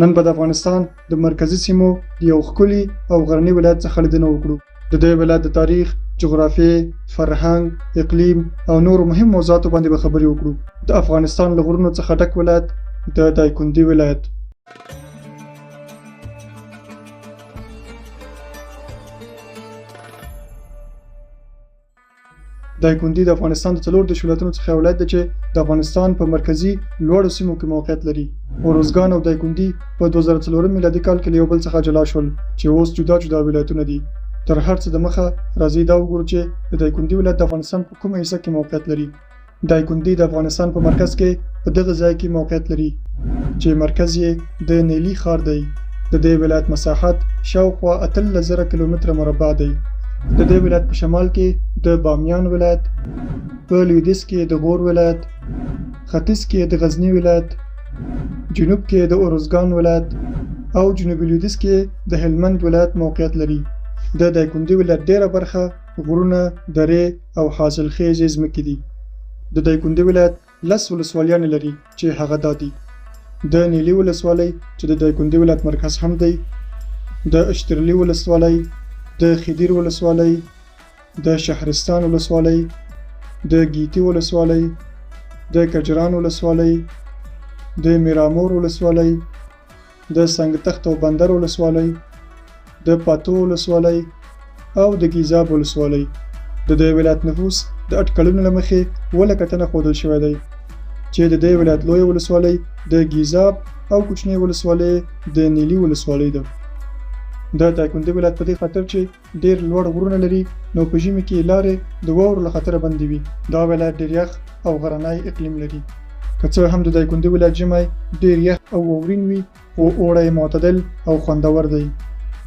نن به د افغانستان د مرکزي سیمو د یو ښکلي او غرني ولایت څخه لیدنه وکړو. د دې ولایت د تاریخ، جغرافیې، فرهنګ، اقلیم او نورو مهم موضوعاتو باندې به خبرې وکړو. د افغانستان له غرونو څخه ډک ولایت د دایکنډي ولایت. دایکنډي د افغانستان د 4 ولایتونو څخه یو ولایت دی چې د افغانستان په مرکزي لوړو سیمو کې موقعیت لري. اروزګان او دایکنډي په 2004 میلادي کال کې له یو بل څخه جلا شول چې اوس جدا جدا ولایتونه دي. تر هر څه د مخه راځي دا وګورو چې د دایکنډي ولایت د افغانستان په کومه حصه کې موقعیت لري. دایکنډي د افغانستان په مرکز کې په دغه ځای کې موقعیت لري چې مرکز یې د نیلي ښار دی. د دې ولایت مساحت شاوخوا 18,000 کیلومتره مربع دی. د دې ولایت په شمال کې د بامیان ولایت، په لویدیځ کې د غور ولایت، ختیځ کې د غزني ولایت، جنوب کې د اروزګان ولایت او جنوبي لویدیځ کې د هلمند ولایت موقعیت لري. د دایکنډي ولایت ډیره برخه غرونه، درې او حاصلخیزې ځمکې دي. د دایکنډي ولایت 10 ولسوالیانې لري چې هغه دا دي: د نیلي ولسوالۍ چې د دایکنډي ولایت مرکز هم دی، د اشترلي ولسوالۍ، د خدیر ولسوالۍ، د شهرستان ولسوالۍ، د ګیتي ولسوالۍ، د کجران ولسوالۍ، د میرامور ولسوالۍ، د سنګ تخت او بندر ولسوالۍ، د پاتو ولسوالۍ او د ګیزاب ولسوالۍ. د دې ولایت نفوس د اټکلونو له مخې 1 تنه ښودل شوی دی چې د دې ولایت لویه ولسوالۍ د ګیزاب او کوچنۍ ولسوالۍ د نیلي ولسوالۍ ده. د دایکنډي ولایت په دې خاطر چې ډیر لوړ غرونه لري نو په ژمي کې لارې د واورو له خطره بندې وي. دا ولایت ډیر یخ او غرنی اقلیم لري. که څه هم د دایکنډي ولایت ژمی ډیر یخ او واورین وي خو اوړی معتدل او خوندور دی.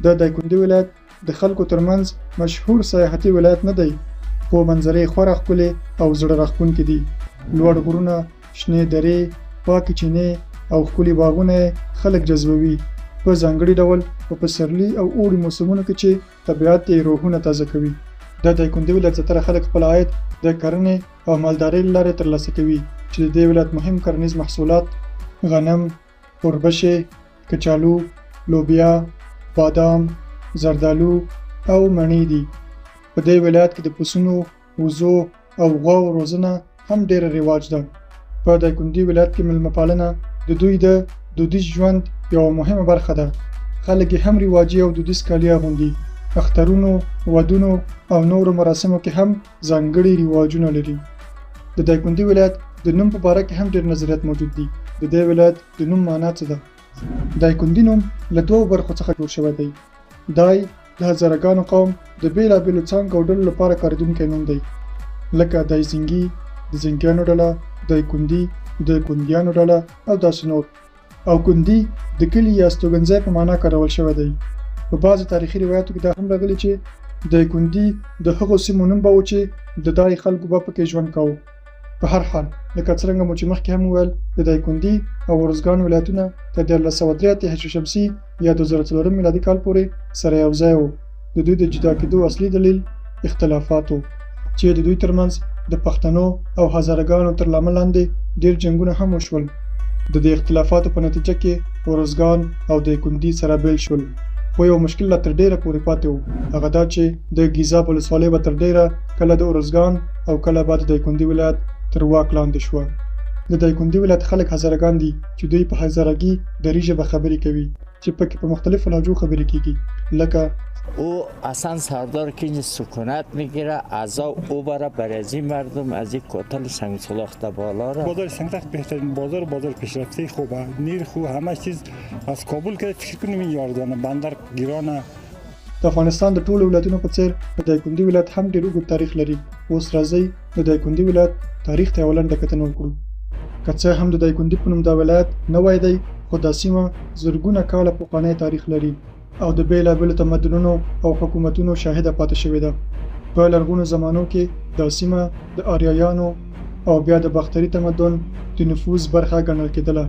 د دایکنډي ولایت د خلکو ترمنځ مشهور سیاحتي ولایت نه دی خو منظرې خورا ښکلې او زړه راښکونکې دي. لوړ غرونه، شنې درې، پاکې چینې او ښکلي باغونه خلک جذبوي په ځانګړي ډول په پسرلي او اوړي موسمونو کې چې طبیعت یې روحونه تازه کوي. د دایکنډي ولایت زیاتره خلک خپل عاید د کرنې او مالدارۍ له لارې ترلاسه کوي چې د دې ولایت مهم کرنیز محصولات غنم، اوربشې، کچالو، لوبیا، بادام، زردالو او مڼې دي. په دې ولایت کې د پسونو، وزو او غواو روزنه هم ډیره رواج ده. په دایکنډي ولایت کې میلمه پالنه د دوی د دودیز ژوند یوه مهمه برخه ده. خلک یې هم رواجي او دودیز کالي اغوندي. اخترونو، ودونو او نورو مراسمو کې هم ځانګړي رواجونه لري. د دایکنډي ولایت د نوم په باره کې هم ډیر نظریات موجود دي. د دې ولایت د نوم معنا څه ده؟ دایکنډي نوم له 2 برخو څخه جوړ شوی دی. دای د هزارګانو قوم د بیلابیلو څانګو او ډلو لپاره کارېدونکی نوم دی، لکه دایزنګي، د زنګیانو ډله، دایکندي، د کندیانو ډله او داسې نور. او کندي د کلي یا استوګنځای په معنا کارول شوی دی. په بعضو تاریخي روایتو کې دا هم راغلي چې دایکنډي د هغو سیمو نوم به و چې د دای خلکو به پکې ژوند کاوه. په هر حال لکه څرنګه مو چې مخکې هم وویل د دایکنډي او اروزګان ولایتونه تر 1903 هجري شمسي یا 2004 میلادي کال پورې سره یو ځای وو. د دوی د جدا کېدو اصلي دلیل اختلافات وو چې د دوی ترمنځ د پښتنو او هزارګانو تر لامل لاندې ډیر جنګونه هم وشول. د دې اختلافاتو په نتیجه کې اروزګان او دایکنډي سره بیل شول. خو یو مشکل لا تر ډیره پورې پاتې و، هغه دا چې د ګیزاب ولسوالۍ به تر ډیره کله د اروزګان او کله به د دایکنډي ولایت تر واک لاندې شوه. د دایکنډي ولایت خلک هزارګان دي چې دوی په هزارګي دري ژبه خبرې کوي چې پکې په مختلفو لهجو خبرې کیږي، لکه او اصلا سردار که اینجا سکونت میگیره ازا او برای برازی مردم از یک کوتل سنگ سلاخته بالا را بازار سنگتخت بهترین بازار پیشرفته خوبه، نیر خوب، همه چیز از کابل که فکر کنیم این یاردانه بندر گیرانه. د افغانستان د ټولو ولایتونو په څیر د دایکنډي ولایت هم ډېر اوږد تاریخ لري. اوس راځئ د دایکنډي ولایت تاریخ ته یوه لنډه کتنه وکړو. که څه هم د دایکنډي په نوم دا ولایت نوی دی خو دا سیمه زرګونه کاله پخوانی تاریخ لري او د بیلابیلو تمدنونو او حکومتونو شاهده پاتې شوې ده. په لرغونو زمانو کې دا سیمه د آریایانو او بیا د باختري تمدن د نفوذ برخه ګڼل کېدله.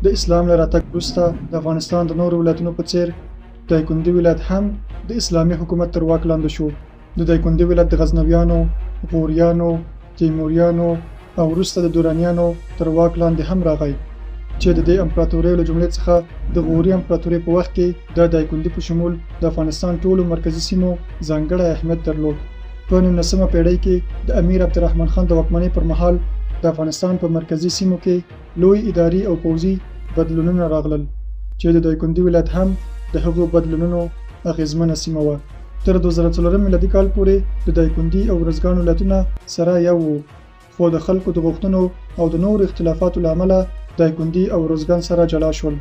د اسلام له راتګ وروسته د افغانستان د نورو ولایتونو په څیر دایکنډي ولایت هم د اسلامي حکومت تر واک لاندې شو. د دایکنډي ولایت د غزنویانو، غوریانو، تیموریانو او وروسته د دورانیانو تر واک لاندې هم راغی. چې د دې امپراتورۍ له جملې څخه د غوري امپراتورۍ په وخت کې د دایکندي په شمول د افغانستان ټولو مرکزی سیمو ځانګړی اهمیت درلود. په 19مه پیړۍ کې د امیر عبدالرحمن خان د واکمنۍ پر مهال د افغانستان په مرکزی سیمو کې لوی اداري او پوځي بدلونونه راغلل چې د دایکندي ولایت هم د هغو بدلونونو اغیزمنه سیمه وه. تر 2004 میلادي کال پورې د دایکندي او ارزګان ولایتونه سره یو وو، خو د خلکو د غوښتنو او د نورو اختلافاتو له امله دایکندي او ارزګان سره جلا شول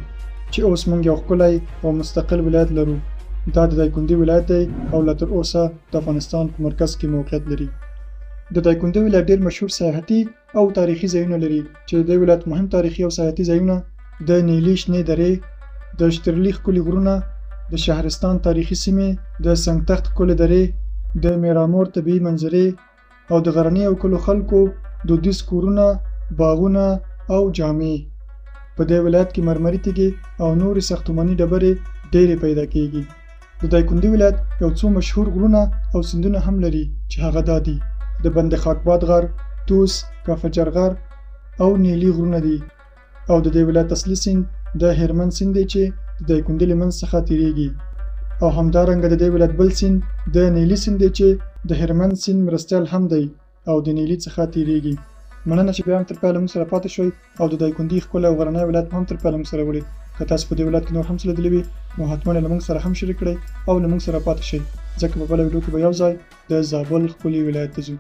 چې اوس موږ یو ښکلی او مستقل ولایت لرو. دا د دایکندي ولایت دی او لا تر اوسه د افغانستان په مرکز کې موقعیت لري. د دایکندي ولایت ډېر مشهور سیاحتي او تاریخي ځایونه لري چې د دې ولایت مهم تاریخي او سیاحتي ځایونه د نیلي شنې درې، د شترلی ښکلي غرونه، د شهرستان تاریخي سیمې، د سنګ تخت ښکلې درې، د میرامور طبیعي منظرې او د غرني او کلو خلکو دودیز کورونه، باغونه او جامې. په دې ولایت کې مرمري تیږې او نورې ساختماني ډبرې ډېرې پیدا کیږي. د دایکندي ولایت یو څو مشهور غرونه او سیندونه هم لري چې هغه دا دي: د بند خاکباد غر، توس، کافجر غر او نیلي غرونه دي. او د دې ولایت اصلي سیند د هرمند سیند دی چې د دایکندي له منځ څخه تیریږي. او همدارنګه د دې ولایت بل سیند د نیلي سیند دی چې د هرمند سیند مرستیال هم دی او د نیلي څخه تیریږي. مننه چې بیا هم تر پایه له موږ سره پاتې شوئ او د دایکندي ښکلی او غرنی ولایت هم تر پایه له موږ سره ولید. که تاسو په دې ولایت کې نور هم څه لیدلي وي نو حتما له موږ سره هم شریک کړئ او له موږ سره پاتې شئ، ځکه په بله ویډیو کې به یو ځای د زابل ښکلي ولایت ته ځو.